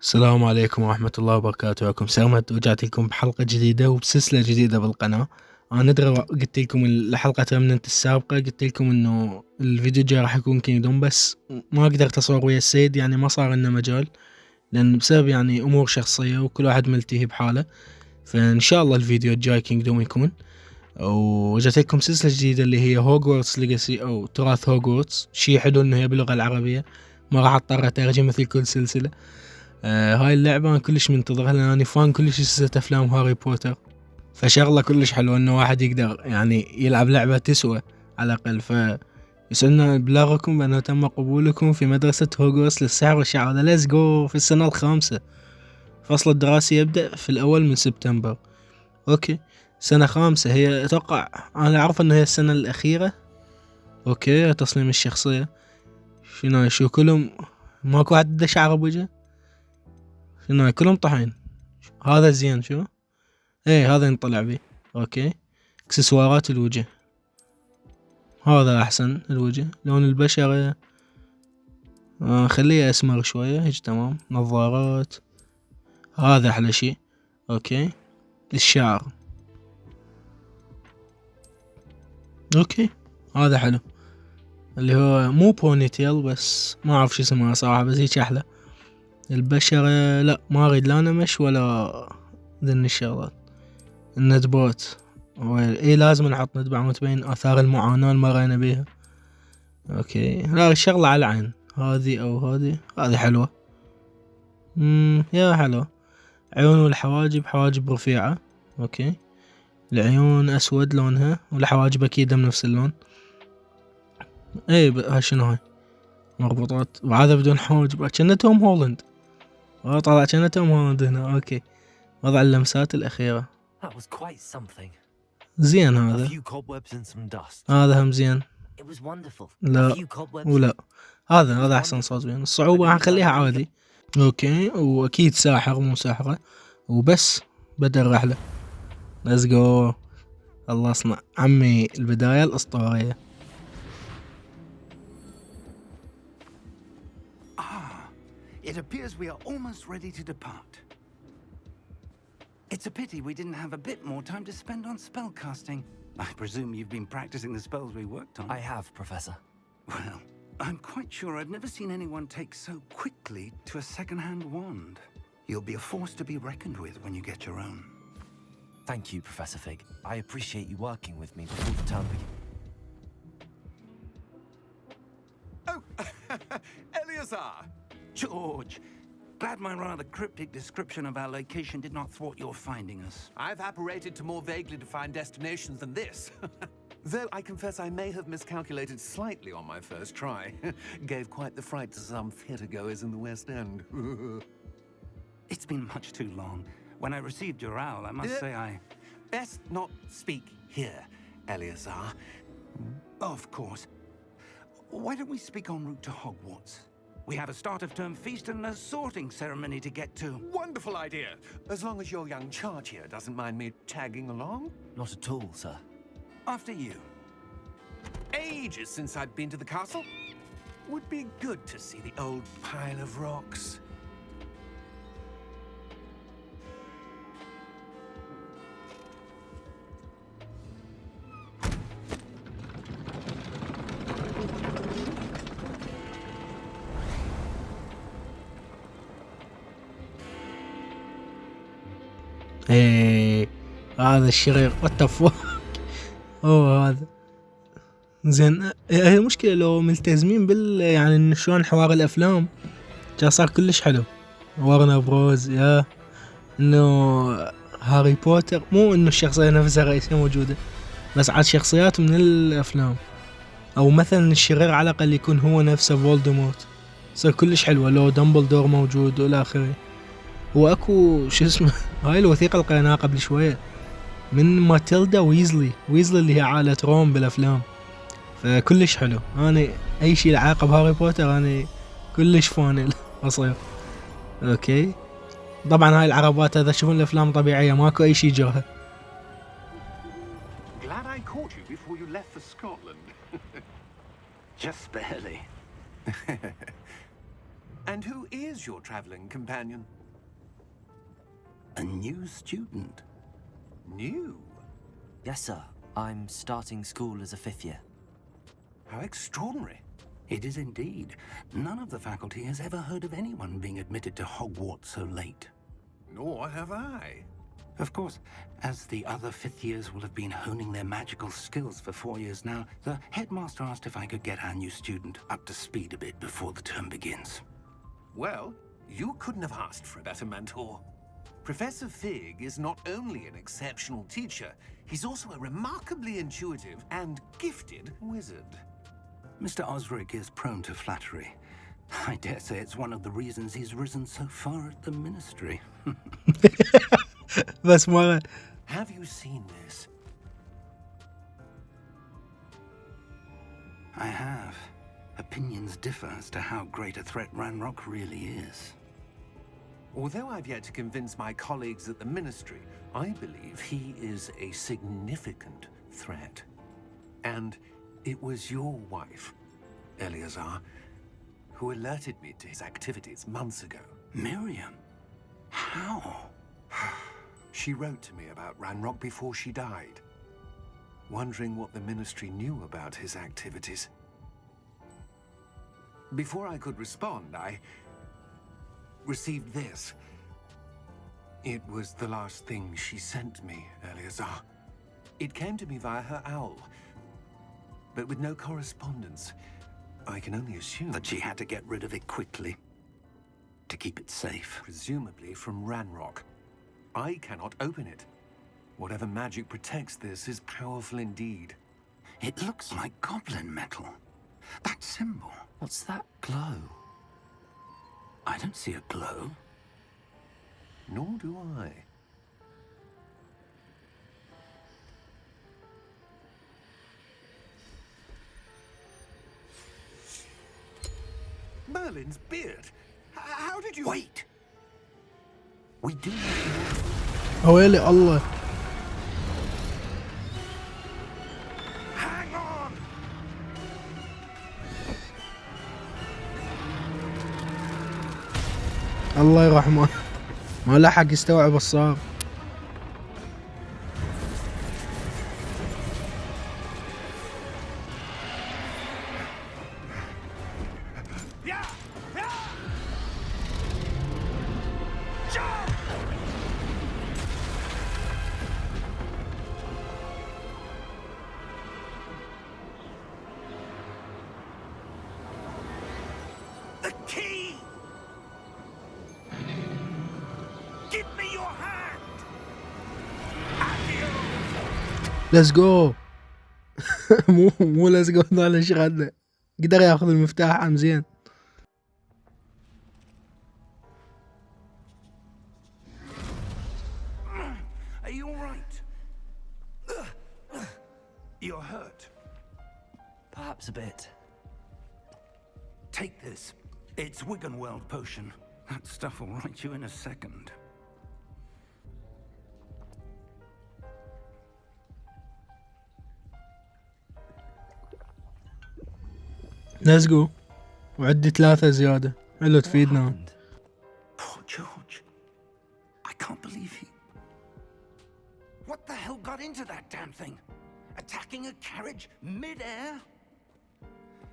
السلام عليكم ورحمة الله وبركاته. وياكم سرمد، ورجعت لكم بحلقة جديدة وبسلسلة جديدة بالقناة. أنا ندري قلت لكم الحلقة رمنت السابقة، قلت لكم إنه الفيديو الجاي راح يكون كينجدوم، بس ما قدرت أصور ويا السيد، يعني ما صار لنا مجال لأن بسبب يعني أمور شخصية وكل واحد ملتهي بحاله. فإن شاء الله الفيديو الجاي كينجدوم يكون. ورجعت لكم سلسلة جديدة اللي هي هوجورتس ليجاسي أو تراث هوجورتس. شي حلو إنه هي باللغة العربية، ما راح أضطر أترجم مثل كل سلسلة. هاي اللعبة أنا كلش منتظرها لأن أنا فان كلش سلسلة أفلام هاري بوتر، فشغلة كلش حلوة إنه واحد يقدر يعني يلعب لعبة تسوى على الأقل. يسألنا بلاغكم بأنه تم قبولكم في مدرسة هوغورتس للسحر والشعوذة. ليتس جو في السنة الخامسة. الفصل الدراسي يبدأ في الأول من سبتمبر. أوكي، سنة خامسة. هي أتوقع أنا أعرف إنه هي السنة الأخيرة. أوكي، تصميم الشخصية شو كلهم ماكو واحد عنده شعر بوجهه، شنو كلهم طحين. هذا زين، شو ايه هذا نطلع بيه. اوكي، اكسسوارات الوجه هذا احسن. الوجه لون البشرة خليه اسمر شوية هيك تمام. نظارات هذا احلى شي. اوكي، الشعر اوكي هذا حلو، اللي هو مو بوني تيل بس ما اعرف شو اسمها صراحة، بس هيك احلى. البشرة لا، ما اريد لا نمش ولا ذن الشغلات. الندبات ايه لازم نحط ندبة متبين اثار المعاناة اللي مرينا بيها. اوكي، لا الشغلة على العين، هذه او هذه حلوة. يا حلوة. عيون والحواجب، حواجب رفيعة. اوكي، العيون اسود لونها والحواجب اكيد من نفس اللون. ايه هاي شنو هاي مربوطات، وهذا بدون حواجب كأنه توم هولاند. طلع كأنه توم هولاند هنا. اوكي، وضع اللمسات الأخيرة زين. هذا هم زين. لا ولا هذا احسن صوت بين. الصعوبة هنخليها عادي. اوكي، واكيد ساحر مو ساحرة وبس. بدأ الرحلة. ليتس جو. الله اصنع عمي البداية الاسطورية. It appears we are almost ready to depart. It's a pity we didn't have a bit more time to spend on spellcasting. I presume you've been practicing the spells we worked on. I have, Professor. Well, I'm quite sure I've never seen anyone take so quickly to a second-hand wand. You'll be a force to be reckoned with when you get your own. Thank you, Professor Fig. I appreciate you working with me before the term begins. Oh, Eleazar! George, glad my rather cryptic description of our location did not thwart your finding us. I've apparated to more vaguely defined destinations than this. Though I confess I may have miscalculated slightly on my first try. Gave quite the fright to some theatregoers in the West End. It's been much too long. When I received your owl, I must say I... Best not speak here, Eleazar. Of course. Why don't we speak en route to Hogwarts? We have a start-of-term feast and a sorting ceremony to get to. Wonderful idea. As long as your young charge here doesn't mind me tagging along. Not at all, sir. After you. Ages since I'd been to the castle. Would be good to see the old pile of rocks. ايه هذا الشرير وات اوه هذا زين. هي المشكلة لو ملتزمين يعني إن شلون حوار الافلام كان صار كلش حلو. ورنا بروز يا انه هاري بوتر، مو انه الشخصية نفسها رئيسية موجودة، بس عاد شخصيات من الافلام، او مثلا الشرير على الاقل يكون هو نفسه فولدمورت. صار كلش حلوة لو دامبلدور موجود والى اخره. واكو شو اسمه هاي الوثيقة اللي قريناها قبل شوية من ماتيلدا ويزلي اللي هي عائلة روم بالافلام. فكلش حلو. انا اي شيء العلاقة بهاري بوتر انا كلش فان اصير. اوكي، طبعا هاي العربات هذا تشوفون الافلام طبيعية، ماكو اي شيء جرها. Glad I caught you before you left for Scotland. Just barely. And who is your traveling companion? A new student. New? Yes, sir. I'm starting school as a 5th year. How extraordinary. It is indeed. None of the faculty has ever heard of anyone being admitted to Hogwarts so late. Nor have I. Of course, as the other 5th years will have been honing their magical skills for 4 years now, the headmaster asked if I could get our new student up to speed a bit before the term begins. Well, you couldn't have asked for a better mentor. Professor Fig is not only an exceptional teacher, he's also a remarkably intuitive and gifted wizard. Mr. Osric is prone to flattery. I dare say it's one of the reasons he's risen so far at the ministry. بس مرة. Have you seen this? I have. Opinions differ as to how great a threat Ranrock really is. Although I've yet to convince my colleagues at the ministry, I believe he is a significant threat. And it was your wife, Eleazar, who alerted me to his activities months ago. Miriam? How? She wrote to me about Ranrock before she died, wondering what the ministry knew about his activities. Before I could respond, I received this. It was the last thing she sent me, Eleazar. It came to me via her owl, but with no correspondence. I can only assume That she had to get rid of it quickly to keep it safe. presumably from Ranrock. I cannot open it. Whatever magic protects this is powerful indeed. It looks like goblin metal. That symbol. What's that glow? I don't see a glow. Nor do I. Merlin's beard. How did you... Wait! We do ويلي الله. Hang on! الله يرحمه. ما لحق يستوعب الصار. Yeah! Yeah! Jump! The key! Give me your hand! Adieu! ليتس جو. مو ليتس جو ضل شغلنا. قدر ياخذ المفتاح عم زين. Are you all right? You're hurt. Perhaps a bit. Take this. It's Wiggenweld potion. That stuff will right you in a second. ليتس جو. وعندي 3 زيادة. حلو تفيدنا. Happened? Poor George. I can't believe he... What the hell got into that damn thing? Attacking a carriage mid-air?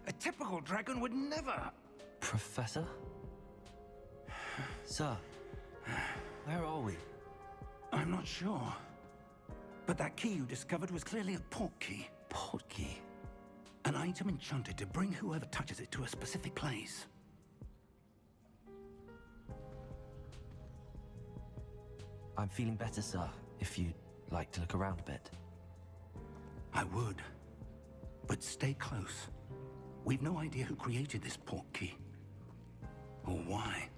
A typical dragon would never... Professor? Sir, where are we? I'm not sure. But that key you discovered was clearly a port key. Portkey. An item enchanted to bring whoever touches it to a specific place. I'm feeling better, sir, if you'd like to look around a bit. I would. But stay close. We've no idea who created this port key. Or why.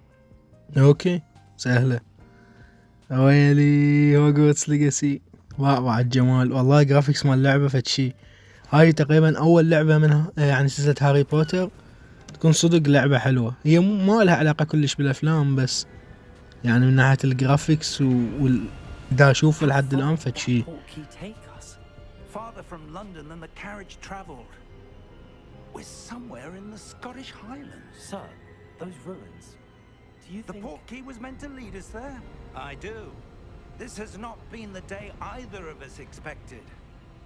اوكي سهلة. ويلي هوجورتس ليجاسي. واو على الجمال والله. جرافيكس مال اللعبة فتشي. هاي تقريبا اول لعبة منها يعني سلسلة هاري بوتر تكون صدق لعبة حلوة. هي ما لها علاقة كلش بالافلام بس يعني من ناحية الجرافيكس دا اشوفه لحد الان فتشي. Portkey take us? Farther from London than the carriage travelled. We're somewhere in the Scottish Highlands. Sir, Those ruins. Do you The think... portkey was meant to lead us there? I do. This has not been the day either of us expected.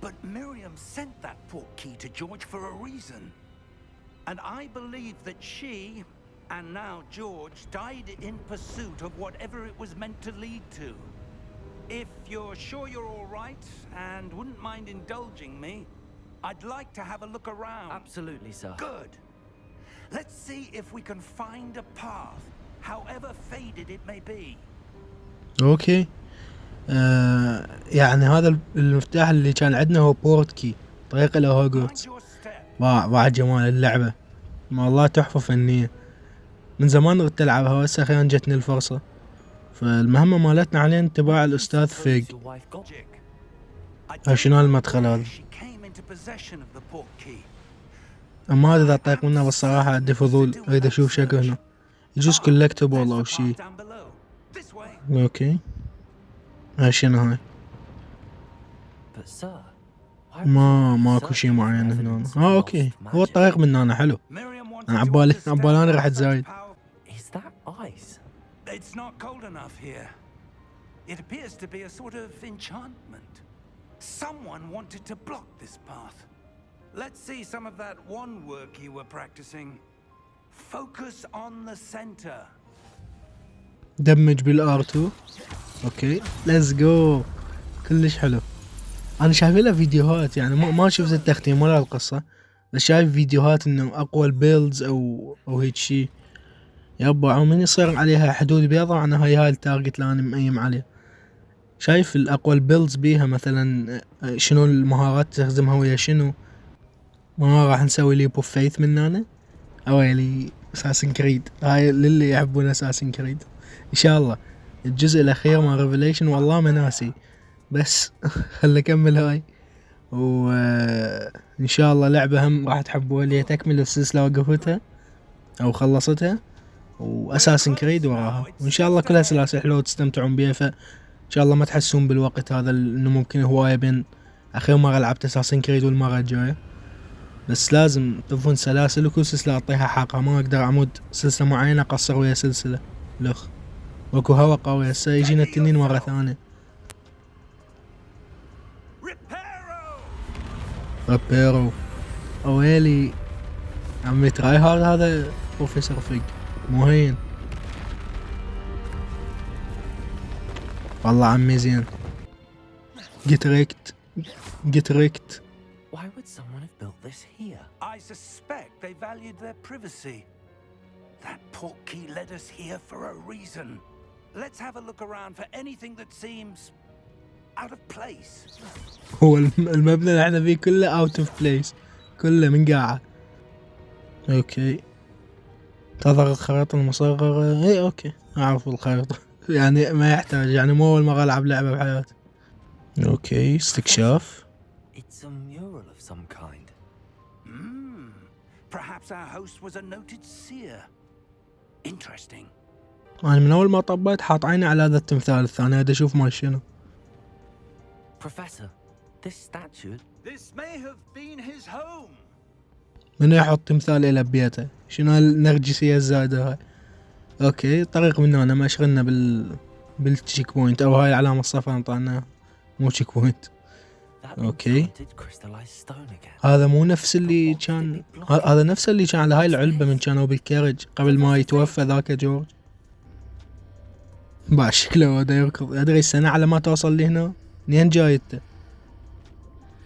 But Miriam sent that portkey to George for a reason. And I believe that she, and now George, died in pursuit of whatever it was meant to lead to. If you're sure you're all right and wouldn't mind indulging me, I'd like to have a look around. Absolutely, sir. Good. Let's see if we can find a path, however faded it may be. اوكي. يعني هذا المفتاح اللي كان عندنا هو بورتكي، طريق الى هوجورتس. Mind your step. واو جمال اللعبة، ما الله تحفة فنية. من زمان قلت العبها وهسه اخيرا جتني الفرصة. فالمهمة مالتنا علينا اتباع الاستاذ فيج. Your wife got... I شنو المدخل هذا؟ she came into possession of the portkey. اما هذا اذا اطيق منه بالصراحة عندي فضول اريد اشوف شكله. يجوز كولكتبل او شي. Down below. This way. اوكي. هاي شنو هاي؟ But sir, why would ما you ماكو search شي for معين evidence هنا. of اوكي، lost هو magic? الطريق من هنا حلو. Miriam wanted أنا to عبالي understand أنا how رحت such زايد. Is that ice? It's not cold enough here. It appears to be a sort of enchantment. Someone wanted to block this path. Let's see some of that one work you were practicing. Focus on the center. دمج بالR2. اوكي ليتس جو. كلش حلو. انا شايف له فيديوهات، يعني ما شفت التختيم ولا القصة، بس شايف فيديوهات انه اقوى البيلدز او هيك شي. يابا ومن يصير عليها حدود بيضة، انا هاي التارجت اللي انا مقيم عليه. شايف الاقوى البيلدز بيها مثلا شنو المهارات تخدمها ويا شنو. ما راح نسوي لي بوف فيث من هنا اويلي اساسن كريد. هاي للي يحبون اساسن كريد. ان شاء الله الجزء الاخير مال ريفيليشن والله ما ناسي، بس خل اكمل هاي وان شاء الله لعبة هم راح تحبوها، اللي تكمل السلسلة وقفتها او خلصتها، واساسن كريد وراها، وان شاء الله كلها سلاسل حلوة تستمتعون بيها. فان شاء الله ما تحسون بالوقت هذا انه ممكن هواية بين اخير مرة لعبت اساسن كريد والمرة الجاية. بس لازم تضفون سلاسل، وكل سلسلة اعطيها حقها. ما اقدر اعمد سلسلة معينة اقصر ويا سلسلة لخ وكو هوا قوي. هسه يجينا التنين مرة ثانية. ريبيرو اويلي عمي تراي هارد. هذا بروفيسور فيج مو هين والله عمي زين. جيت ريكت. Why would someone have built this here? I suspect they valued their privacy. That portkey led us here for a reason. Let's have a look around for anything that seems out of place. هو المبنى اللي احنا فيه كله اوت اوف بليس، كله من قاعة. اوكي تظهر الخريطة المصغرة. اي اوكي اعرف الخريطة يعني ما يحتاج، يعني مو اول مرة العب لعبة بحياتي. اوكي استكشاف. It's a mural of some kind. Perhaps our host was a noted seer. Interesting. انا من اول ما طبيت حاط عيني على هذا التمثال الثاني، هذا اشوف مال شنو. Professor, this statue... This may have been his home. من يحط تمثال الى بيته؟ شنو النرجسية الزايدة هاي؟ اوكي الطريق من هنا ما شغلنا بالتشيك بوينت، او هاي العلامة الصفراء نطعناها مو تشيك بوينت. اوكي هذا مو نفس اللي كان، هذا نفس اللي كان على هاي العلبة من كانوا بالكارج قبل ما يتوفى ذاك جورج. باش شكله هذا يركض. ادري السنة على ما توصل لي هنا منين جايته.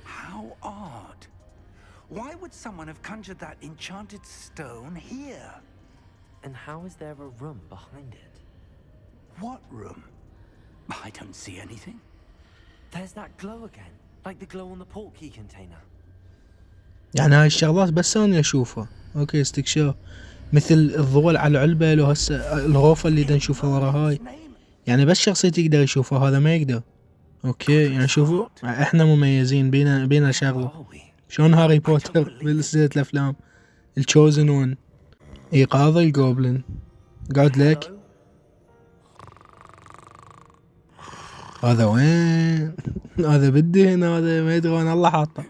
How odd. Why would someone have conjured that enchanted stone here? And how is there a room behind it? What room? I don't see anything. There's that glow again, like the glow on the portkey container. يعني هاي الشغلات بس أنا أشوفها. أوكي استكشاف، مثل الضوء على العلبة. لو هسه الغرفة اللي دا نشوفها ورا هاي، يعني بس شخصيتي يقدر يشوفها، هذا ما يقدر. أوكي يعني شوفوا إحنا مميزين، بينا شغلة شلون هاري بوتر بالسلسلة الأفلام. التشوزن ون، إيقاظ الجوبلين، قعد لك. هذا وين؟ هذا بدي هنا، هذا ما يدري وين الله حاطه.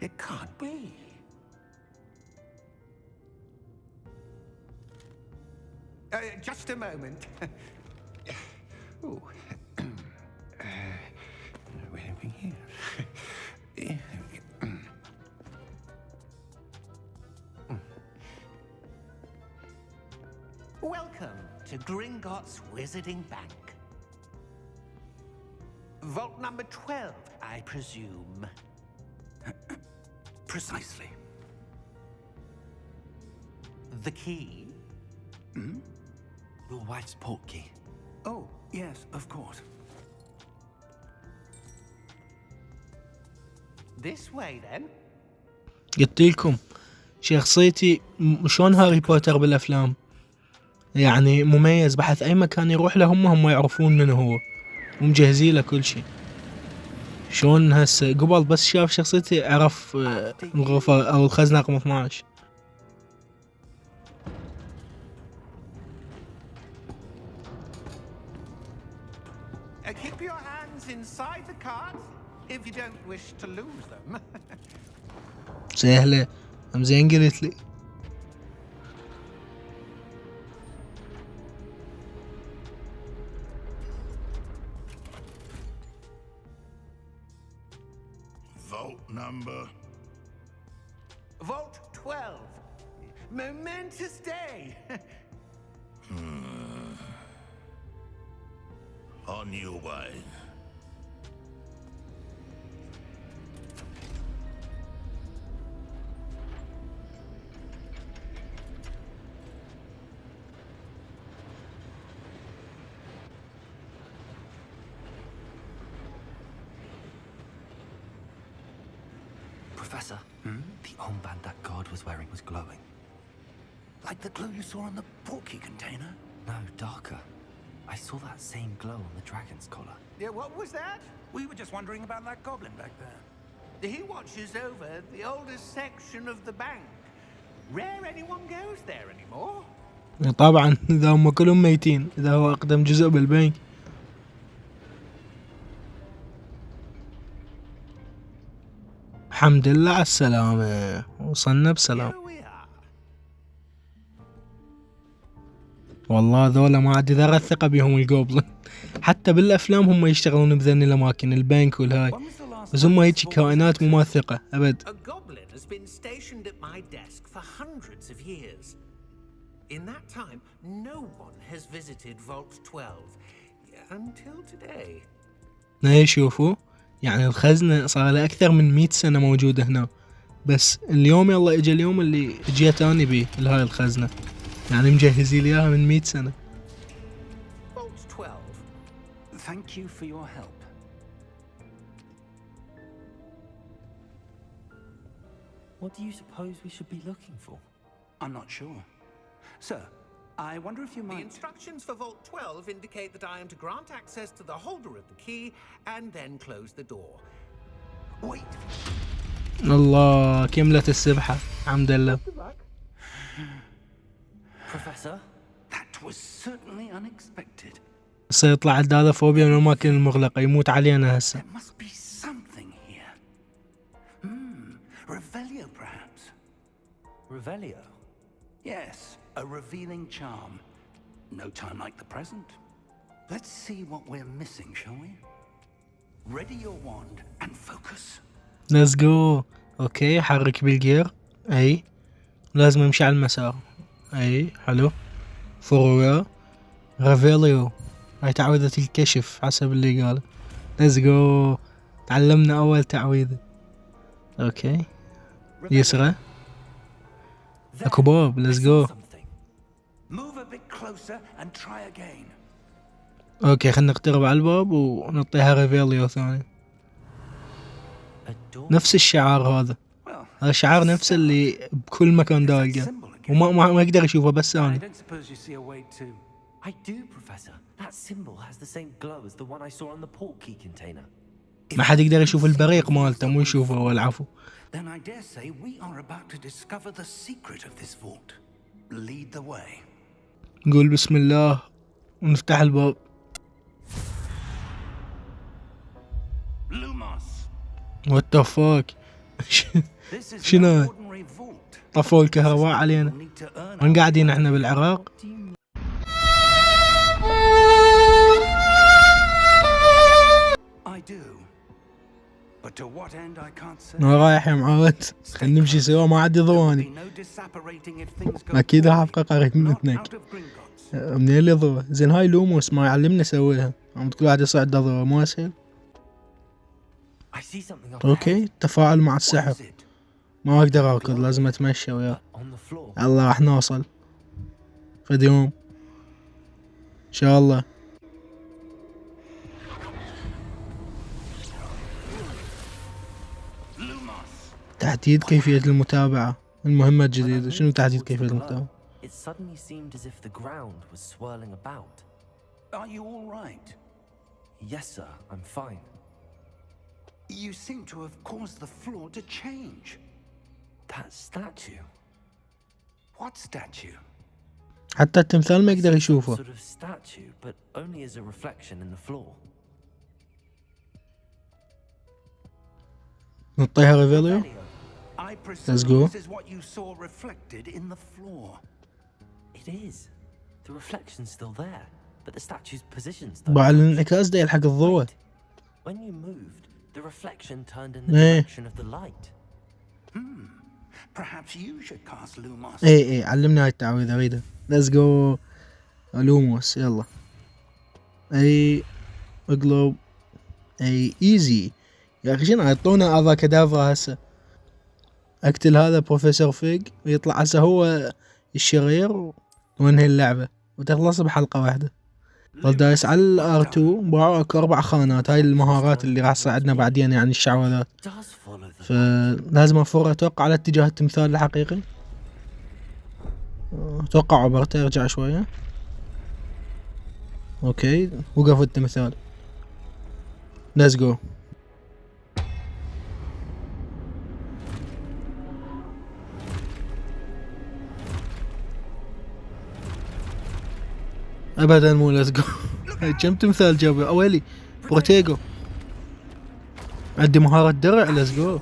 It can't be. Just a moment. Ooh. Where are we here? Welcome to Gringotts Wizarding Bank. Vault number 12, I presume. Precisely. The key? Your wife's portkey. Oh, yes, of course. This way then. قلت لكم شخصيتي شلون هاري بوتر بالافلام، يعني مميز، بحث اي مكان يروح له هم يعرفون منه هو ومجهزين له كل شيء. شلون هسه قبل بس شاف شخصيتي عرف الغرفة او الخزنة رقم 12. Keep your hands inside the cart if you don't wish to lose them. سهلة، زين قلت لي. Vault number. Vault 12. Momentous day. On your way. Professor, the armband that guard was wearing was glowing. Like the glue you saw on the portkey container? No, darker. I saw that same glow on the dragon's collar. Yeah, what was that? We were just wondering about that goblin back there. He watches over the oldest section of the bank. Rare anyone goes there anymore. طبعا اذا هم كلهم ميتين، اذا هو اقدم جزء بالبنك. الحمد لله على السلامة، وصلنا بسلام. Here we are. والله ذولا ما عاد ذرة ثقة بهم الجوبلن، حتى بالافلام هم يشتغلون بذني الاماكن البنك والهاي، When was the last بس هم time هيك you saw كائنات this? مو واثقة ابد. A goblin has been stationed at my desk for hundreds of years. In that time, no one has visited Vault 12 until today. هاي شوفوا، يعني الخزنة صار لها أكثر من 100 سنة موجودة هنا، بس اليوم يلا إجا اليوم اللي جيت أنا بيه لهاي الخزنة، يعني مجهزي لي إياها من 100 سنة. Vault 12. Thank you for your help. What do you suppose we should be looking for? I'm not sure. Sir, I wonder if you The might... instructions for Vault 12 indicate that I am to grant access to the holder of the key and then close the door. Wait! الله كملت السبحة، الحمد لله. Professor? That was certainly unexpected. سيطلع هذا فوبيا من الأماكن المغلقة، يموت علينا هسه. There must be something here. Revelio, perhaps? Revelio? Yes, a revealing charm. No time like the present. Let's see what we're missing, shall we? Ready your wand and focus. Let's go. أوكي حرك بالجير، أي لازم أمشي على المسار، أي حلو. فورورا ريفيليو، هاي تعويذة الكشف حسب اللي قال. Let's go. تعلمنا أول تعويذة. أوكي يسرى أكو باب. Let's go. Move a bit closer and try again. أوكي خلنا نقترب على الباب ونعطيها ريفيليو ثاني. نفس الشعار هذا، Well, هذا الشعار نفس اللي بكل مكان دالقه، وما يقدر يشوفه بس I أنا. don't suppose you see a way to... I do, Professor. That symbol has the same glow as the one I saw on the portkey container. ما حد يقدر يشوف البريق مالته، مو يشوفه هو العفو. Then I dare say we are about to discover the secret of this vault. Lead the way. نقول بسم الله ونفتح الباب. Lumos. What the fuck. This is شنو؟ no ordinary vault. طفوا الكهرباء علينا. We'll need to earn وين قاعدين احنا بالعراق؟ I do. But to what end I can't say. انا رايح يا معود، خلينا نمشي سوا ما عندي There'll be ضواني. no disapparating if things go اكيد راح poorly. ابقى قريب Not منك. out of Gringotts. منين اللي ضوء؟ زين هاي لوموس ما يعلمنا نسويها، عم كل واحد يصعد ضوء مو اسهل. I see something up اوكي، تفاعل مع What السحر. is it? ما اقدر اركض، لازم اتمشى وياه. ahead. On the floor. الله راح نوصل فد يوم ان شاء الله. تحديد كيفية المتابعة، المهمة الجديدة. شنو تحديد كيفية المتابعة؟ It suddenly seemed as if the ground was swirling about. Are you all right? Yes, sir, I'm fine. You seem to have caused the floor to change. That statue. What statue? حتى التمثال ما يقدر يشوفه. Sort of statue, but only as a reflection in the floor. نطيها ريفيليو. I Let's presume go. this is what you saw reflected in the floor. It is. The reflection's still there, but the statue's position's بعد الانعكاس ده يلحق الضوء. When you moved, the reflection turned in the إيه. direction of the light. Perhaps you should cast Lumos. اي علمنا هاي التعويذة اريدها. ليتس جو لوموس يلا. اي اقلب. اي ايزي. يا اخي شنو يعطونا افا كدافرا هسه. اقتل هذا بروفيسور فيج ويطلع هسه هو الشرير وانهي اللعبة وتخلص بحلقة واحدة. ضل دايس على R2 باعوا اكو 4 خانات. هاي المهارات اللي راح تساعدنا بعدين يعني الشعوذات. Does follow the فلازم افر اتوقع على اتجاه التمثال الحقيقي. اتوقع عبرته ارجع شوية. اوكي وقف التمثال. ليتس جو. ابدا مو ليتس جو. كم تمثال جابه اويلي بروتيجو. عندي مهارة درع. ليتس جو.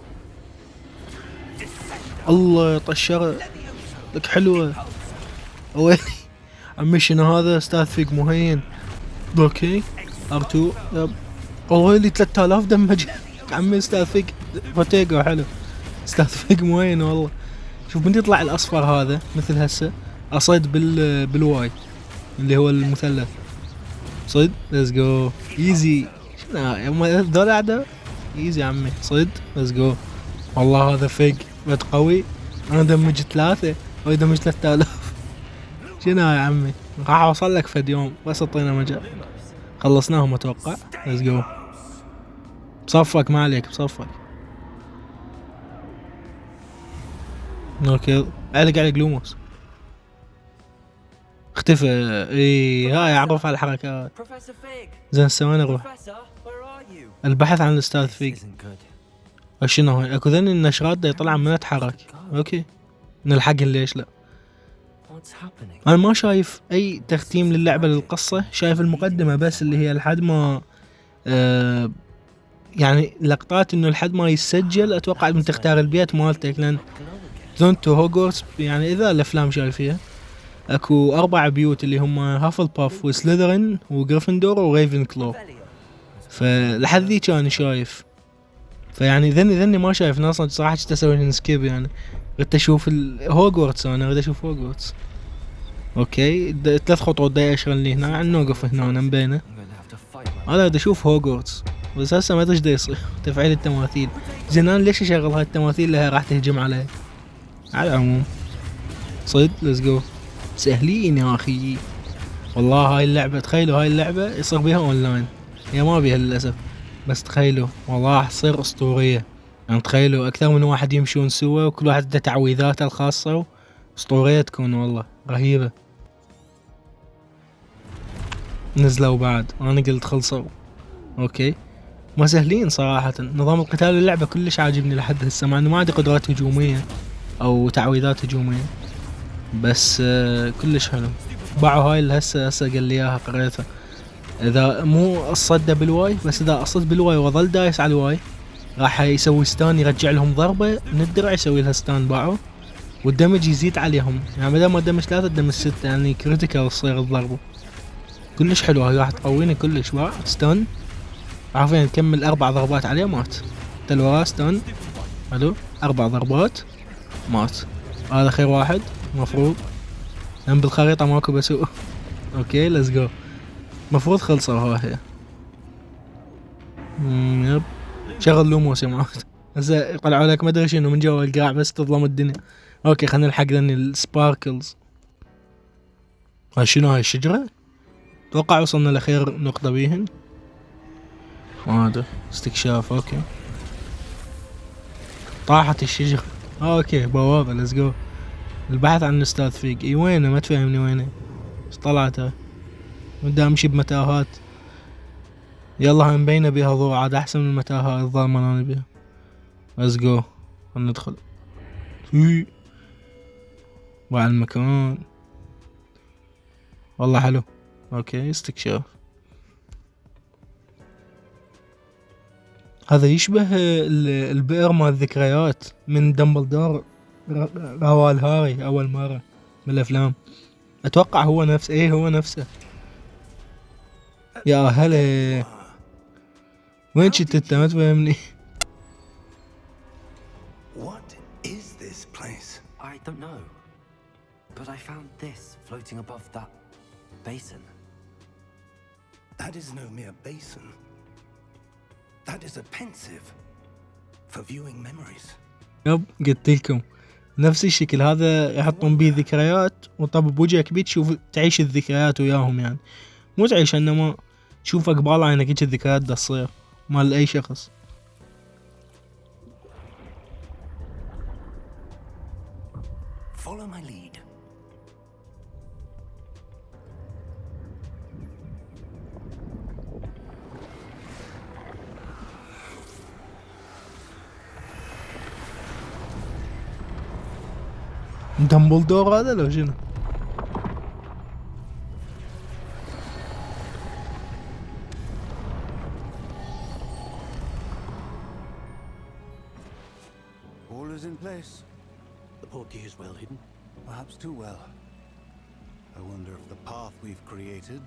الله طشرة لك حلوة اويلي. عمي شنو هذا؟ استاذ فيق مهين. اوكي R2 يب. اويلي 3000 دمج. عمي استاذ فيق بروتيجو حلو. استاذ فيق مهين والله. شوف من يطلع الاصفر هذا مثل هسه اصيد بالواي اللي هو المثلث. صيد. ليتس جو. ايزي. شنو يا ذول اعداء؟ ايزي عمي صيد. ليتس جو. والله هذا فيق بد قوي. انا دمج 3 هو يدمج 3000. شنو يا عمي؟ راح اوصل لك فد يوم بس اعطينا مجال. خلصناهم اتوقع. ليتس جو. بصفك ما عليك بصفك. اوكي علق لوموس. اختفى. اي هاي اعرف على الحركات. Professor Fig. زين سوينا نروح Professor, where are you? البحث عن الاستاذ This فيق. isn't good. شنو هاي؟ اكو ذن النشرات دا يطلع من نتحرك. اوكي نلحقهن ليش لا. What's happening? انا ما شايف اي تختيم للعبة للقصة. شايف المقدمة بس اللي هي لحد ما يعني لقطات انه لحد ما يسجل. اتوقع من تختار البيت مالتك لان زونتو هوجورتس يعني اذا الافلام شايفيها اكو 4 بيوت اللي هم هافل باف وسليذرين وغريفندور وريفن كلو. فلحد ذي كان شايف. فيعني ذني ما شايف ناس صراحة تسوي سكيب يعني. قلت اشوف هوجورتس. انا اريد اشوف هوجورتس. اوكي 3 خطوات دا اشغل لي هنا نوقف هنا مبينه. I'm going to have to fight my انا اريد اشوف هوجورتس بس هسه ما ادري ايش دا يصير. تفعيل التماثيل. زين انا ليش اشغل هاي التماثيل اللي راح تهجم علي؟ على العموم صيد. ليتس جو. سهلين يا اخي والله. هاي اللعبة تخيلوا هاي اللعبة يصير بيها اونلاين. هي ما بيها للاسف بس تخيلوا والله راح تصير اسطورية. يعني تخيلوا اكثر من واحد يمشون سوا وكل واحد عنده تعويذاته الخاصة. اسطورية تكون والله رهيبة. نزلوا بعد انا قلت خلصوا. اوكي ما سهلين صراحة. نظام القتال اللعبة كلش عاجبني لحد هسه مع انه ما عندي قدرات هجومية او تعويذات هجومية بس كلش حلو. باعوا هاي اللي هسه قال لي اياها قريتها. اذا مو اصده بالواي بس اذا اصد بالواي وظل دايس على الواي راح يسوي ستان يرجع لهم ضربة من الدرع، يسوي لها ستان باعه، والدمج يزيد عليهم. يعني بدل ما دمج 3 دمج 6، يعني كريتيكال تصير الضربة. كلش حلوة هاي، راح تقويني كلش. باع ستان عارفين نكمل 4 ضربات عليه مات. تلوراه ستان حلو، 4 ضربات مات. هذا خير واحد مفروض، لان بالخريطة ماكو بسوء. اوكي ليتس جو. مفروض خلصوا هاي. يب شغل لوموس يا معود. هسه يطلعوا لك ما ادري شنو من جوا القاع بس تظلم الدنيا. اوكي خلينا نلحق ذني السباركلز. هاي شنو هاي الشجرة؟ اتوقع وصلنا لخير نقطة بيهن. ما ادري استكشاف. اوكي طاحت الشجرة. اوكي بوابة ليتس جو. البحث عن الاستاذ فيق. اي وينه؟ ما تفهمني وينه. ايش طلعت هاي؟ بدي امشي بمتاهات. يلا هاي مبينة بيها ضوء، عاد احسن من المتاهات الظلمة اللي انا بيها. ليتس جو ندخل. وعلى المكان والله حلو. اوكي استكشاف. هذا يشبه البئر مال الذكريات من دمبلدور، روال هاري اول مرة بالافلام. اتوقع هو نفس هو نفسه. يا هلا وين شت انت؟ ما تفهمني. What is this place? I don't know. But I found this floating above that basin. That is no mere basin. That is a pensive for viewing memories. يب قلت لكم نفس الشكل هذا يحطون بيه ذكريات، وطب بوجهك بيه تشوف تعيش الذكريات وياهم. يعني مو تعيش انما تشوف قبال عينك هيك الذكريات دا تصير مال اي شخص. Follow my lead. دمبلدور هذا لو شنو؟ All is in place. The portkey is well hidden. Perhaps too well. I wonder if the path we've created...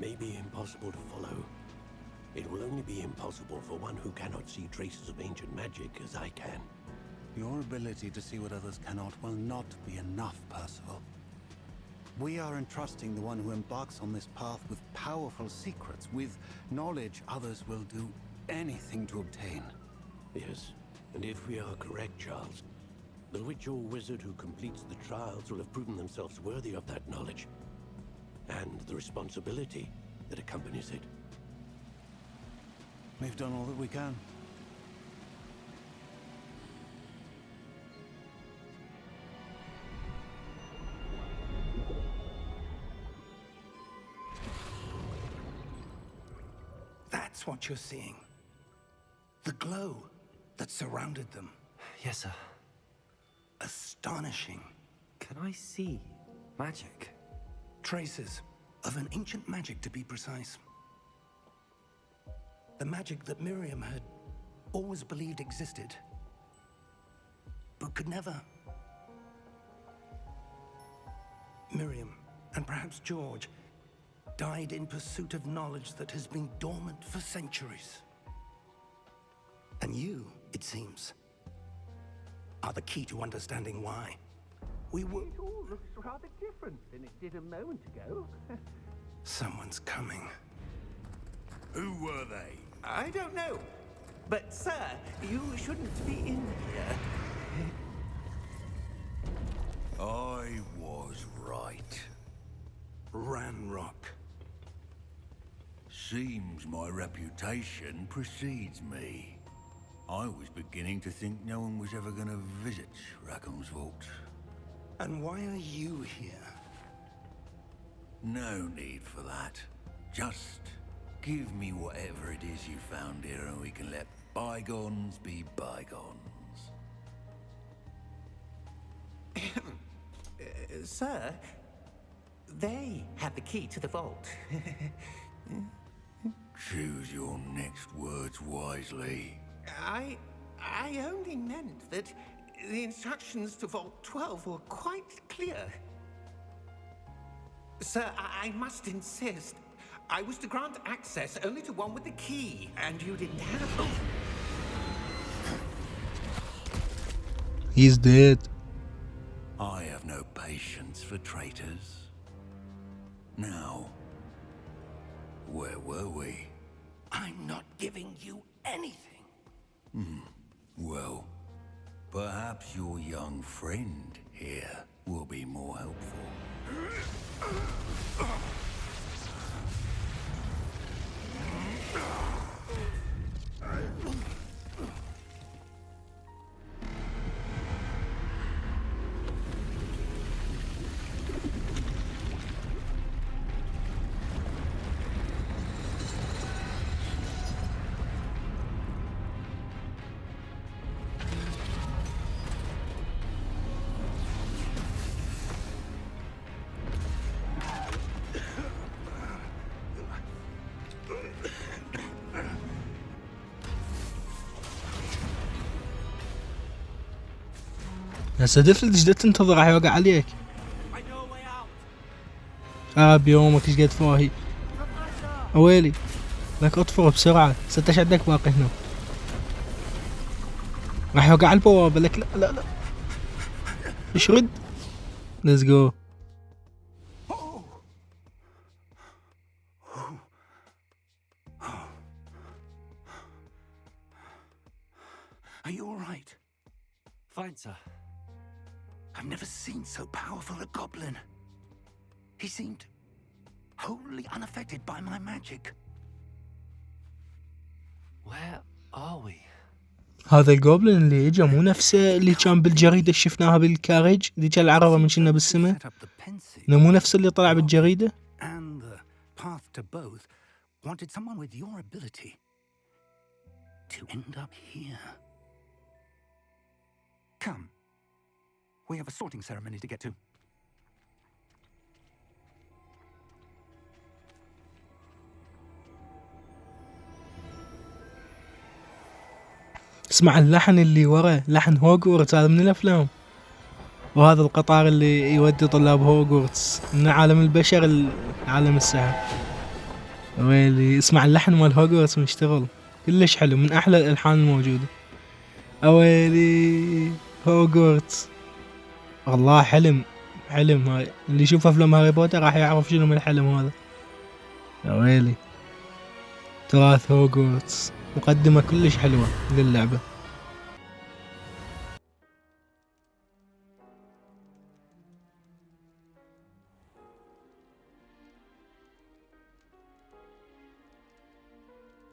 May be impossible to follow. It will only be impossible for one who cannot see traces of ancient magic as I can. Your ability to see what others cannot will not be enough, Percival. We are entrusting the one who embarks on this path with powerful secrets, with knowledge others will do anything to obtain. Yes, and if we are correct, Charles, the witch or wizard who completes the trials will have proven themselves worthy of that knowledge, and the responsibility that accompanies it. We've done all that we can. That's what you're seeing. The glow that surrounded them. Yes, sir. Astonishing. Can I see magic? Traces of an ancient magic, to be precise. The magic that Miriam had always believed existed, but could never. Miriam, and perhaps George, died in pursuit of knowledge that has been dormant for centuries. And you, it seems, are the key to understanding why. We were... It all looks rather different than it did a moment ago. Someone's coming. Who were they? I don't know. But, sir, you shouldn't be in here. I was right. Ranrock. Seems my reputation precedes me. I was beginning to think no one was ever going to visit Rackham's vault. And why are you here? No need for that. Just give me whatever it is you found here and we can let bygones be bygones. Sir, they have the key to the vault. Choose your next words wisely. I only meant that the instructions to Vault 12 were quite clear. Sir, I must insist. I was to grant access only to one with the key, and you didn't have it. He's dead. I have no patience for traitors. Now, where were we? I'm not giving you anything. Well, perhaps your young friend here will be more helpful. هسه دفلت ايش تنتظر راح يوقع عليك. بيومك ايش قد فاهي. اويلي لك اطفر بسرعة، ستش عندك باقي هنا. راح يوقع على البوابة لك. لا لا لا اشرد. ليتس جو. Are you all right? Fine, sir. I've never seen so powerful a goblin. He seemed wholly unaffected by my magic. Where are we? هذا الجوبلin اللي اجا مو نفسه اللي كان بالجريدة اللي شفناها بالكارج اللي كان العربة من كنا بالسماء. مو نفس اللي طلع بالجريدة. And the path to both wanted someone with your ability to end up here. Come. We have a sorting ceremony to get to. اسمع اللحن اللي ورا، لحن هوجورتس، هذا من الافلام. وهذا القطار اللي يودي طلاب هوجورتس من عالم البشر لعالم السحر. ويلي اسمع اللحن مال هوجورتس مشتغل كلش حلو، من احلى الالحان الموجوده. اويلي هوجورتس والله حلم هاي، اللي يشوف افلام هاري بوتر راح يعرف شنو من الحلم هذا. اويلي تراث هوجورتس مقدمة كلش حلوة للعبة.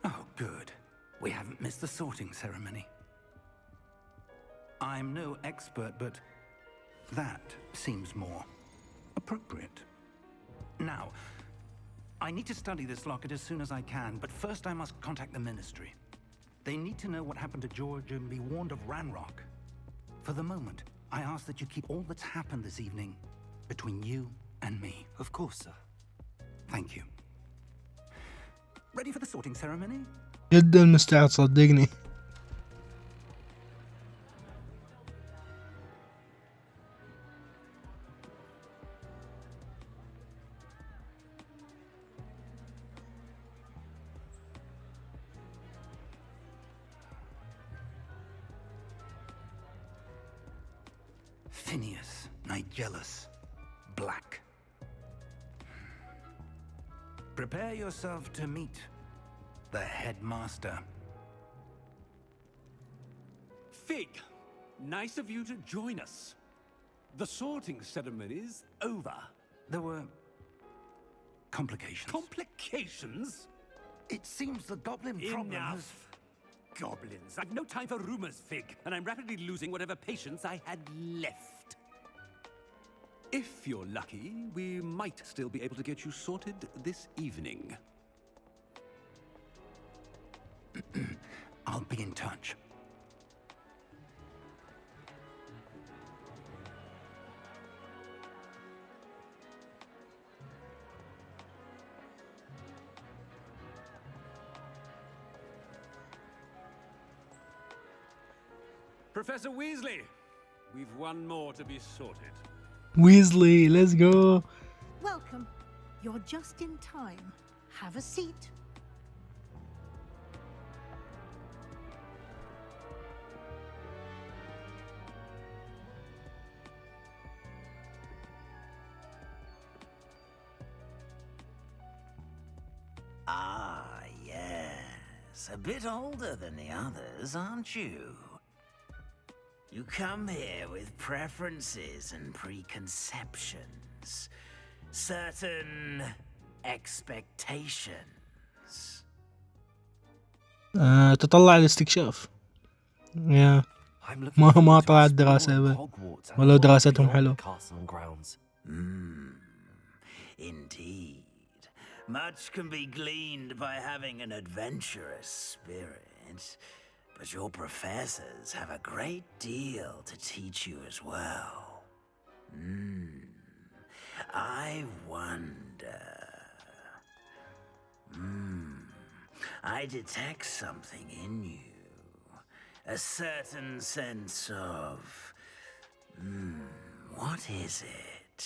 Oh, good. We haven't missed the sorting ceremony. I'm no expert, but that seems more appropriate. Now, I need to study this locket as soon as I can, but first I must contact the Ministry. They need to know what happened to George and be warned of Ranrock. For the moment, I ask that you keep all that's happened this evening between you and me. Of course, sir. Thank you. Ready for the sorting ceremony? جدا مستعد صدقني. Phineas, Nigellus, Black. Prepare yourself to meet the headmaster. Fig, nice of you to join us. The sorting ceremony's over. There were complications. Complications? It seems the goblin problem has... Enough. Goblins. I've no time for rumors, Fig, and I'm rapidly losing whatever patience I had left. If you're lucky, we might still be able to get you sorted this evening. I'll be in touch. Professor Weasley, we've one more to be sorted. Weasley, let's go. Welcome. You're just in time. Have a seat. Ah, yes. A bit older than the others, aren't you? You come here with preferences and preconceptions. Certain expectations. تطلع الاستكشاف. يا ما طلعت دراسة ولو دراستهم حلو. Indeed. Much can be gleaned by having an adventurous spirit, but your professors have a great deal to teach you as well. I wonder. I detect something in you. A certain sense of... what is it?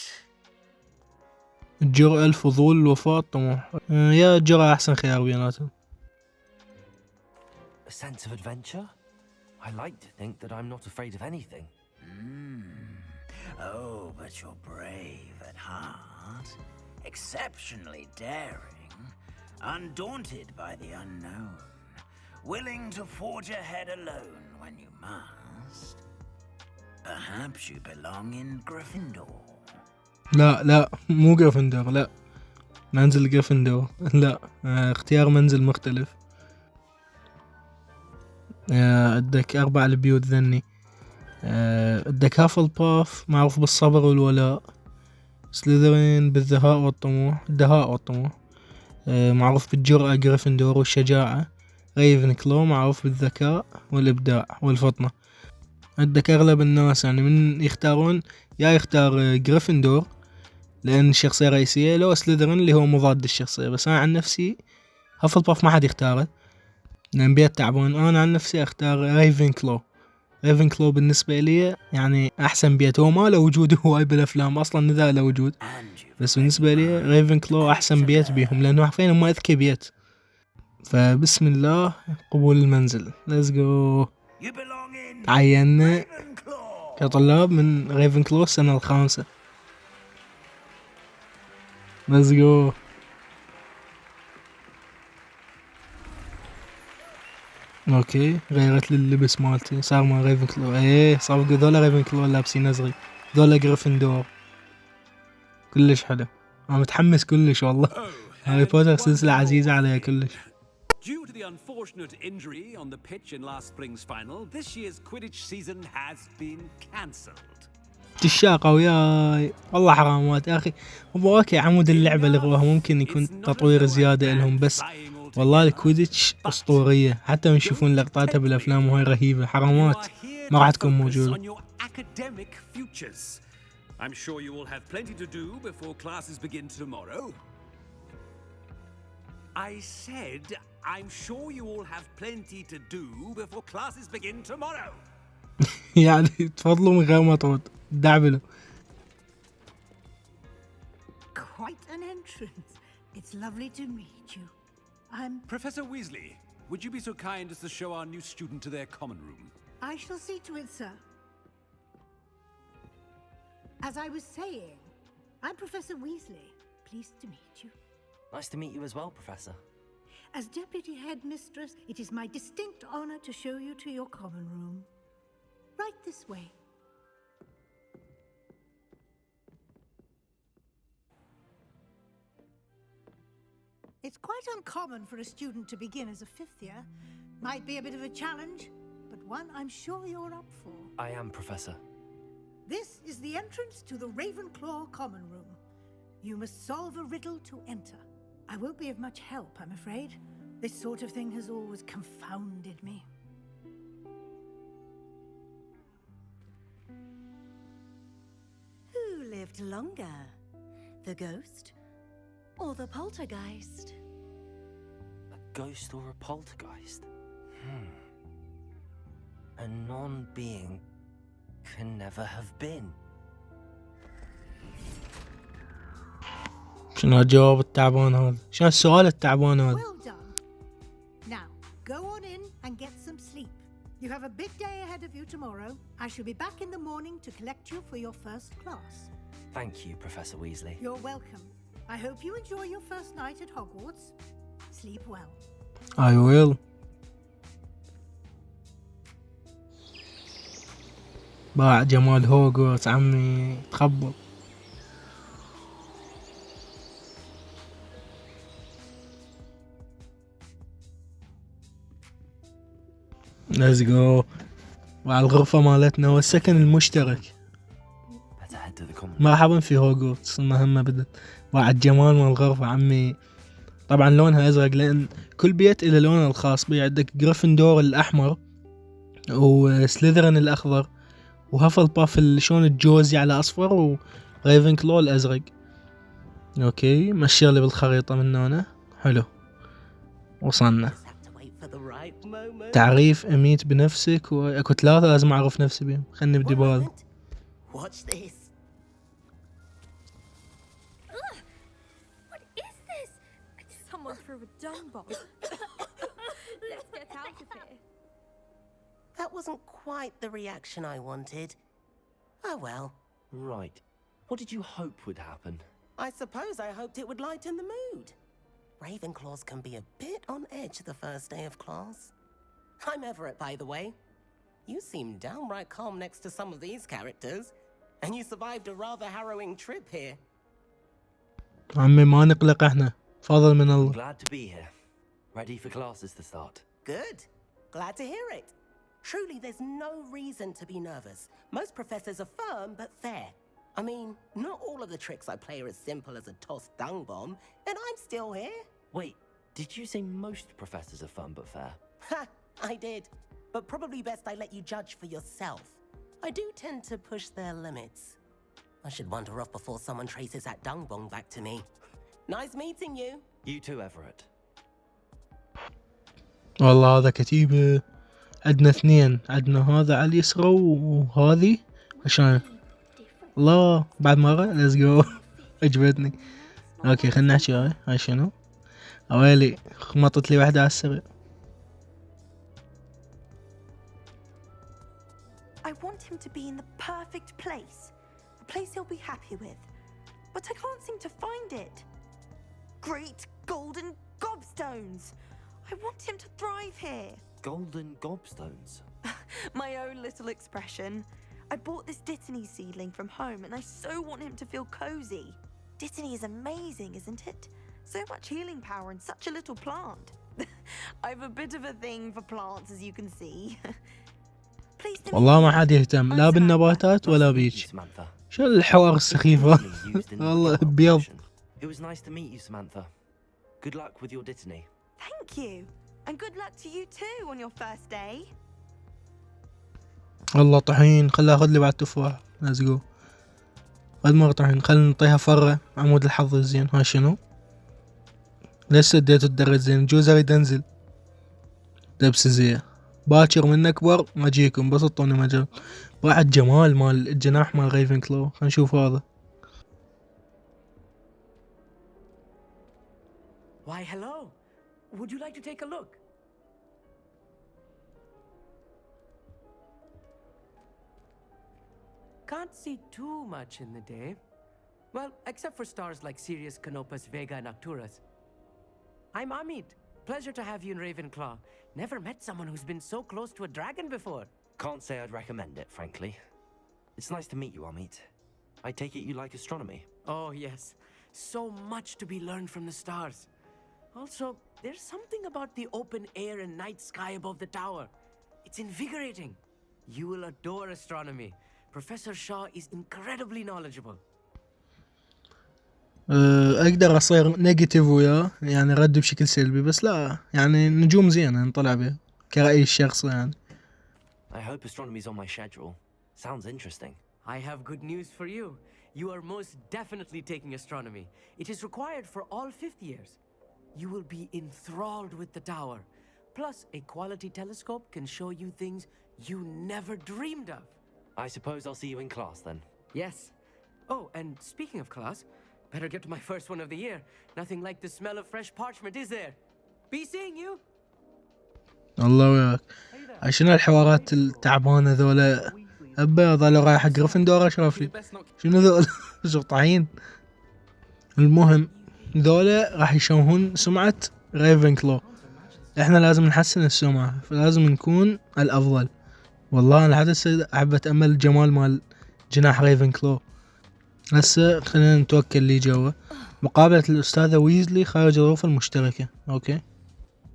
الجرأة، الفضول، الوفاء، الطموح. يا الجرأة أحسن خيار بيناتهم. A sense of adventure? I like to think that I'm not afraid of anything. Oh, but you're brave at heart, exceptionally daring, undaunted by the unknown, willing to forge ahead alone when you must. Perhaps you belong in Gryffindor. لا مو جريفندور، لا منزل جريفندور، لا اختيار منزل مختلف. عندك 4 البيوت ذني. عندك هافلباف معروف بالصبر والولاء. سليذرين بالذهاء والطموح، معروف بالجرأة جريفندور والشجاعة. ريفنكلو معروف بالذكاء والإبداع والفطنة. عندك أغلب الناس يعني من يختارون يا يختار جريفندور لأن الشخصية رئيسية، لو سليذرين اللي هو مضاد الشخصية. بس أنا عن نفسي هافلباف ما حد يختاره لأن بيت تعبان. أنا عن نفسي أختار ريفنكلو بالنسبة لي يعني أحسن بيت. هو ما له وجود هواي بالأفلام أصلا، إذا له وجود، بس بالنسبة لي ريفنكلو أحسن بيت بيهم لأنه حرفيا هم أذكى بيت. فبسم الله قبول المنزل. Let's go. عينا كطلاب من ريفنكلو السنة الخامسة. Let's go. اوكي غيرت لي اللبس مالتي، صار مال ريفنكلو. ايه صفقة ذولا ريفنكلو لابسين ازرق، ذولا جريفندور. كلش حلو، انا متحمس كلش والله. هاري بوتر سلسلة عزيزة علي كلش. Due to the unfortunate injury on the pitch in last spring's final, this year's Quidditch season has been cancelled. تشاقة وياي والله حرامات يا اخي. هو اوكي عمود اللعبة لغوها ممكن يكون تطوير زيادة لهم، بس والله الكويديتش اسطورية. حتى نشوفون لقطاتها بالافلام وهي رهيبة. حرامات ما راح تكون موجودة. I'm sure you will have plenty to do before classes begin tomorrow. I said, I'm sure you all have plenty to do before classes begin tomorrow. يعني تفضلوا من غير ما ترد دعبله. Quite an entrance. It's lovely to meet you. I'm Professor Weasley, would you be so kind as to show our new student to their common room? I shall see to it, sir. As I was saying, I'm Professor Weasley. Pleased to meet you. Nice to meet you as well, Professor. As Deputy Headmistress, it is my distinct honor to show you to your common room. Right this way. It's quite uncommon for a student to begin as a 5th year. Might be a bit of a challenge, but one I'm sure you're up for. I am, Professor. This is the entrance to the Ravenclaw common room. You must solve a riddle to enter. I won't be of much help, I'm afraid. This sort of thing has always confounded me. Who lived longer? The ghost or the poltergeist? A ghost or a poltergeist? A non-being can never have been. شنو الجواب التعبان هذا؟ شنو السؤال التعبان هذا؟ Well done. Now, go on in and get some sleep. You have a big day ahead of you tomorrow. I shall be back in the morning to collect you for your first class. Thank you, Professor Weasley. You're welcome. I hope you enjoy your first night at Hogwarts. Sleep well. I will. باع جمال هوجورتس عمي تخبط. Let's go. وعلى الغرفة مالتنا والسكن المشترك. مرحبا في هوجورتس. المهمة بدت. باع الجمال مال الغرفة عمي. طبعا لونها ازرق لان كل بيت الى لونه الخاص بيه. عندك جريفندور الاحمر وسليذرين الاخضر وهافل باف شلون الجوزي على اصفر وريفن كلو الازرق. اوكي مشي لي بالخريطة من هنا. حلو وصلنا. تعريف اميت بنفسك واكو 3 لازم اعرف نفسي بيهم. خلني نبدي بهذا. Watch this. What is this? Someone threw a dung bomb. Let's get out of here. That wasn't quite the reaction I wanted. Oh well. Right. What did you hope would happen? I suppose I hoped it would lighten the mood. Ravenclaws can be a bit on edge the first day of class. I'm Everett, by the way. You seem downright calm next to some of these characters, and you survived a rather harrowing trip here. عمي ما نقلق احنا. فضل من الله. Glad to be here. Ready for classes to start. Good. Glad to hear it. Truly, there's no reason to be nervous. Most professors are firm but fair. I mean, not all of the tricks I play are as simple as a tossed dung bomb, and I'm still here. Wait, did you say most professors are fun but fair? Ha! I did. But probably best I let you judge for yourself. I do tend to push their limits. I should wander off before someone traces that dung bomb back to me. Nice meeting you. You too, Everett. والله هذا كتيبة. عندنا 2. عندنا هذا على اليسرى وهذه عشان الله بعد مرة. let's go. عجبتني. اوكي خلنا نحكي. هاي شنو؟ اويلي خمطت لي واحدة على السريع. I want him to be in the perfect place. A place he'll be happy with. But I can't seem to find it. Great golden gobstones! I want him to thrive here. Golden gobstones? My own little expression. I bought this Dittany seedling from home and I so want him to feel cozy. Dittany is amazing, isn't it? So much healing power in such a little plant. I've a bit of a thing for plants, as you can see. والله ما حد يهتم لا بالنباتات ولا بيك. شو الحوار السخيف والله بيض. It was nice to meet you, Samantha. Good luck with your Dittany. Thank you. And good luck to you too on your first day. والله طحين. خلها اخذ لي بعد تفاح. let's go. قد مرة طحين. خلنا نعطيها فرة. عمود الحظ الزين. ها شنو؟ ليش سديت الدرج زين؟ جوز اريد انزل. لبس زين. باكر من اكبر ما اجيكم بس اعطوني مجال. بعد جمال مال الجناح مال ريفن كلو. خلينا نشوف هذا. Why, hello. Would you like to take a look? Can't see too much in the day. Well, except for stars like Sirius, Canopus, Vega, and Arcturus. I'm Amit. Pleasure to have you in Ravenclaw. Never met someone who's been so close to a dragon before. Can't say I'd recommend it, frankly. It's nice to meet you, Amit. I take it you like astronomy? Oh, yes. So much to be learned from the stars. Also, there's something about the open air and night sky above the tower. It's invigorating. You will adore astronomy. Professor Shaw is incredibly knowledgeable. اقدر اصير نيجاتيف وياه يعني رد بشكل سلبي بس لا يعني نجوم زينة نطلع بها كرأيي الشخصي يعني. I hope astronomy's on my schedule. Sounds interesting. I have good news for you. You are most definitely taking astronomy. It is required for all 5th years. You will be enthralled with the tower. Plus, a quality telescope can show you things you never dreamed of. I suppose I'll see you in class then. Yes. Oh, and speaking of class, better get to my first one of the year. Nothing like the smell of fresh parchment, is there? Be seeing you. الله وياك. عشان الحوارات التعبانة ذولا أبا ظلوا رايح جريفندور أشرف لي شنو ذولا شطعين. المهم ذولا راح يشوهون سمعة ريفنكلو. احنا لازم نحسن السمعة فلازم نكون الأفضل. والله أنا حتى أحب أتأمل الجمال مال جناح ريفنكلو. هسه خلينا نتوكل لي جوا مقابلة الأستاذة ويزلي خارج الغرفة المشتركة. أوكي.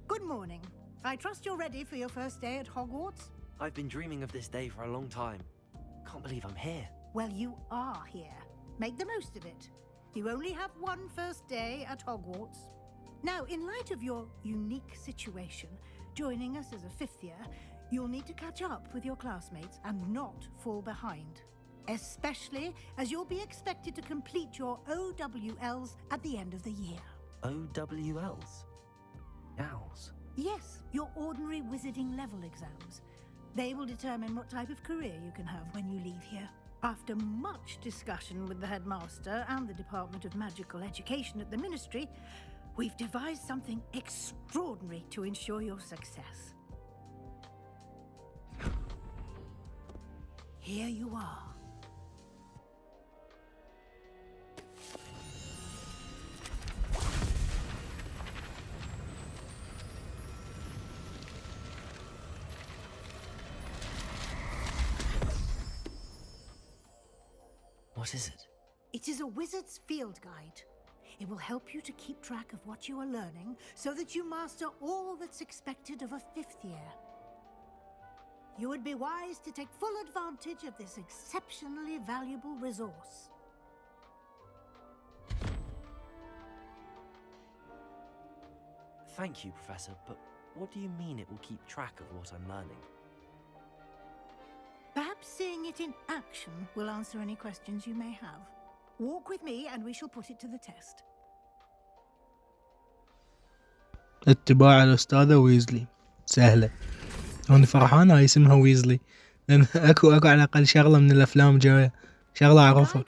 Good morning. I trust you're ready for your first day at Hogwarts? I've been dreaming of this day for a long time. Can't believe I'm here. Well, you are here. Make the most of it. You only have one first day at Hogwarts. Now, in light of your unique situation, joining us as a fifth year, you'll need to catch up with your classmates and not fall behind. Especially as you'll be expected to complete your OWLs at the end of the year. OWLs? Owls? Yes, your ordinary wizarding level exams. They will determine what type of career you can have when you leave here. After much discussion with the headmaster and the Department of Magical Education at the Ministry, we've devised something extraordinary to ensure your success. Here you are. What is it? It is a wizard's field guide. It will help you to keep track of what you are learning so that you master all that's expected of a fifth year. You would be wise to take full advantage of this exceptionally valuable resource. Thank you, Professor, but what do you mean it will keep track of what I'm learning? Perhaps seeing it in action will answer any questions you may have. Walk with me and we shall put it to the test. اتباع الأستاذة ويزلي سهلة. أنا فرحان هاي اسمها ويزلي لأن أكو على الأقل شغلة من الأفلام جاية شغلة أعرفها.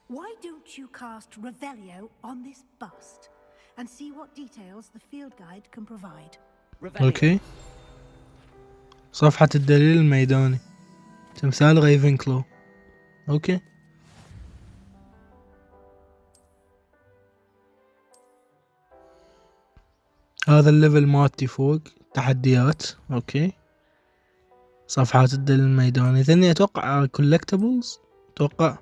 Why don't you cast Revelio on this bust and see what details the field guide can provide? أوكي. صفحة الدليل الميداني تمثال ريفنكلو. أوكي. هذا الليفل مالتي فوق تحديات. أوكي. صفحات الدليل الميداني ذني أتوقع collectibles. أتوقع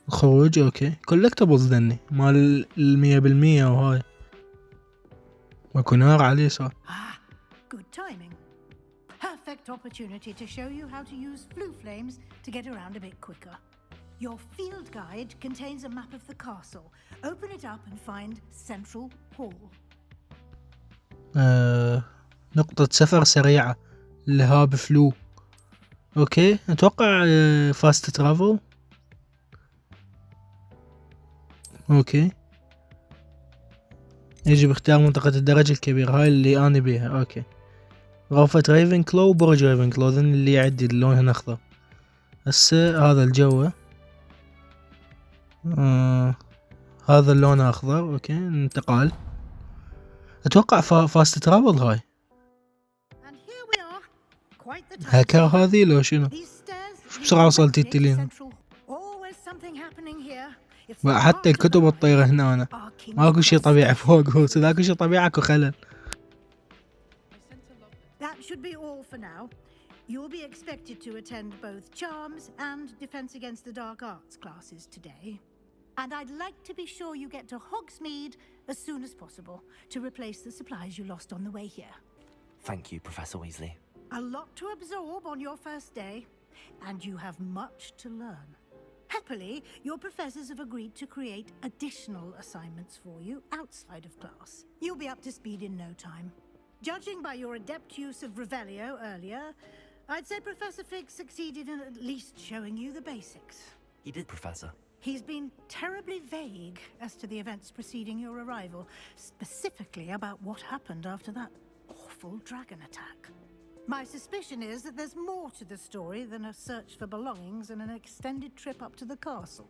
الخروج. أوكي collectibles ذني مال 100% وهاي ماكو نار عليه صار. Good timing. Perfect opportunity to show you how to use flue flames to get around a bit quicker. Your field guide contains a map of the castle. Open it up and find Central Hall. نقطة سفر سريعة لهاب فلو. اوكي اتوقع فاست ترافل. اوكي يجب اختيار منطقة الدرج الكبير هاي اللي انا بيها. اوكي غرفة ريفنكلو وبرج ريفنكلو ذن اللي يعدي لونها اخضر. هسه هذا الجو هذا اللون اخضر. اوكي انتقال اتوقع فاست ترافل هاي. هاكر هذه لو شنو بسرعة وصلتي التلين. حتى الكتب الطيرة هنا أنا ماكو شي طبيعي فوق هو اكو شي طبيعي اكو خلل. That should be all for now. You'll be expected to attend both Charms and Defense Against the Dark Arts classes today. And I'd like to be sure you get to Hogsmeade as soon as possible to replace the supplies you lost on the way here. Thank you, Professor Weasley. A lot to absorb on your first day, and you have much to learn. Happily, your professors have agreed to create additional assignments for you outside of class. You'll be up to speed in no time. Judging by your adept use of Revelio earlier, I'd say Professor Fig succeeded in at least showing you the basics. He did, Professor. He's been terribly vague as to the events preceding your arrival, specifically about what happened after that awful dragon attack. My suspicion is that there's more to the story than a search for belongings and an extended trip up to the castle.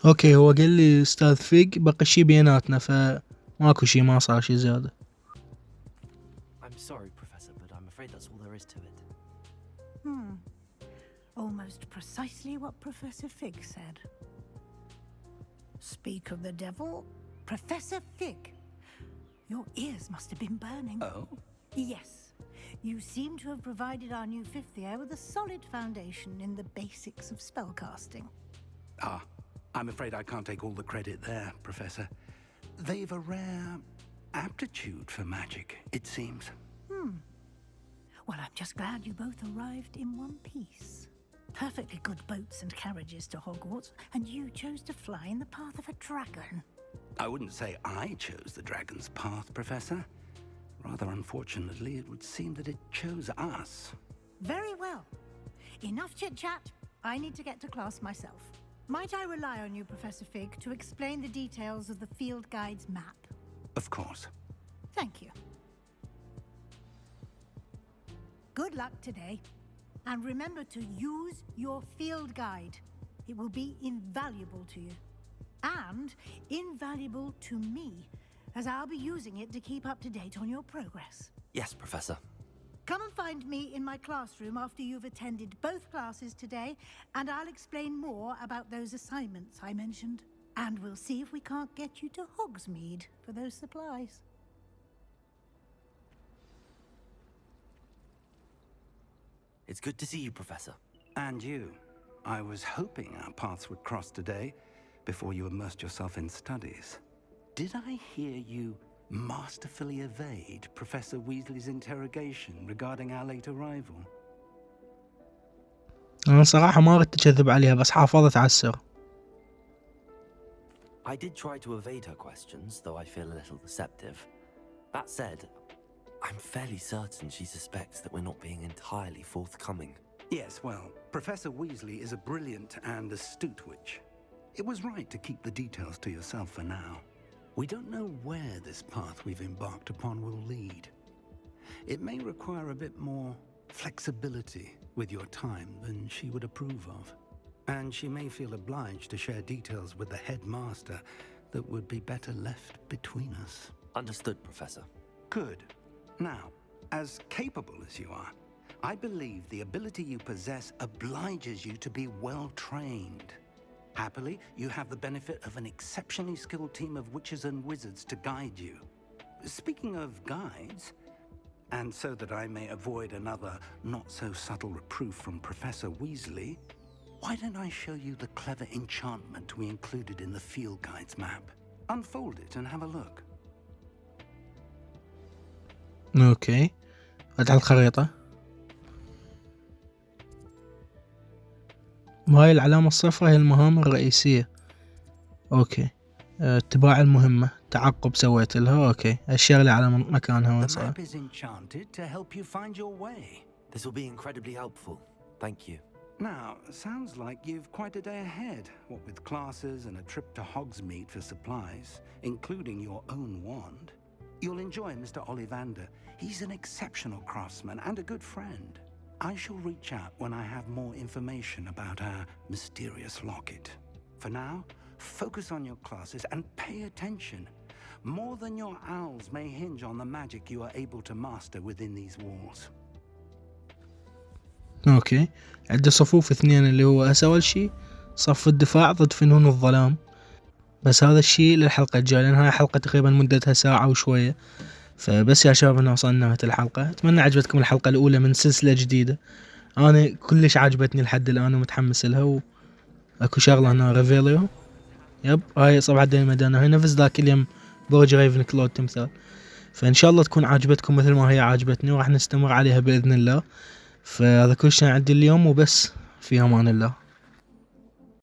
اوكي، هو قال لي استاذ فيق بقى شي بيناتنا، فماكو شي، ما صار شي زيادة. I'm sorry, Professor, but I'm afraid that's all there is to it. Almost precisely what Professor Fig said. Speak of the devil, Professor Fig. Your ears must have been burning. Oh? Yes. You seem to have provided our new fifth year with a solid foundation in the basics of spellcasting. I'm afraid I can't take all the credit there, Professor. They've a rare aptitude for magic, it seems. Well, I'm just glad you both arrived in one piece. Perfectly good boats and carriages to Hogwarts, and you chose to fly in the path of a dragon. I wouldn't say I chose the dragon's path, Professor. Rather unfortunately, it would seem that it chose us. Very well. Enough chit-chat. I need to get to class myself. Might I rely on you, Professor Fig, to explain the details of the field guide's map? Of course. Thank you. Good luck today. And remember to use your field guide. It will be invaluable to you. And invaluable to me, as I'll be using it to keep up to date on your progress. Yes, Professor. Come and find me in my classroom after you've attended both classes today, and I'll explain more about those assignments I mentioned. And we'll see if we can't get you to Hogsmeade for those supplies. It's good to see you, Professor. And you. I was hoping our paths would cross today before you immersed yourself in studies. Did I hear you masterfully evade Professor Weasley's interrogation regarding our late arrival? أنا صراحة ما أردت أكذب عليها، بس حافظت على السر. I did try to evade her questions, though I feel a little deceptive. That said, I'm fairly certain she suspects that we're not being entirely forthcoming. Yes, well, Professor Weasley is a brilliant and astute witch. It was right to keep the details to yourself for now. We don't know where this path we've embarked upon will lead. It may require a bit more flexibility with your time than she would approve of. And she may feel obliged to share details with the headmaster that would be better left between us. Understood, Professor. Good. Now, as capable as you are, I believe the ability you possess obliges you to be well trained. Happily, you have the benefit of an exceptionally skilled team of witches and wizards to guide you. Speaking of guides, and so that I may avoid another not-so-subtle reproof from Professor Weasley, why don't I show you the clever enchantment we included in the field guide's map? Unfold it and have a look. اوكي، فتح الخريطة. وهاي العلامة الصفراء هي المهام الرئيسية. اوكي، اتباع المهمة، تعقب سويت لها. اوكي، الشغلة على مكانها وين صار. This will be incredibly helpful. Thank you. Now, sounds like you've quite a day ahead, what with classes and a trip to Hogsmeade for supplies, including your own wand. You'll enjoy Mr. Ollivander. He's an exceptional craftsman and a good friend. I shall reach out when I have more information about our mysterious locket. For now, focus on your classes and pay attention. More than your owls may hinge on the magic you are able to master within these walls. اوكي، عندي صفوف اثنين، اللي هو أول شي صف الدفاع ضد فنون الظلام. بس هذا الشي للحلقة الجاية، لأن هاي حلقة تقريبا مدتها ساعة وشوية. فبس يا شباب هنا وصلنا نهاية الحلقة. أتمنى عجبتكم الحلقة الأولى من سلسلة جديدة. أنا كلش عجبتني لحد الآن ومتحمس لها. وأكو شغلة هنا ريفيليو. يب، هاي صبعة دايما هاي نفس ذاك اليوم برج ريفن كلو تمثال. فإن شاء الله تكون عجبتكم مثل ما هي عجبتني، وراح نستمر عليها بإذن الله. فهذا كل شيء عندي اليوم وبس. في أمان الله.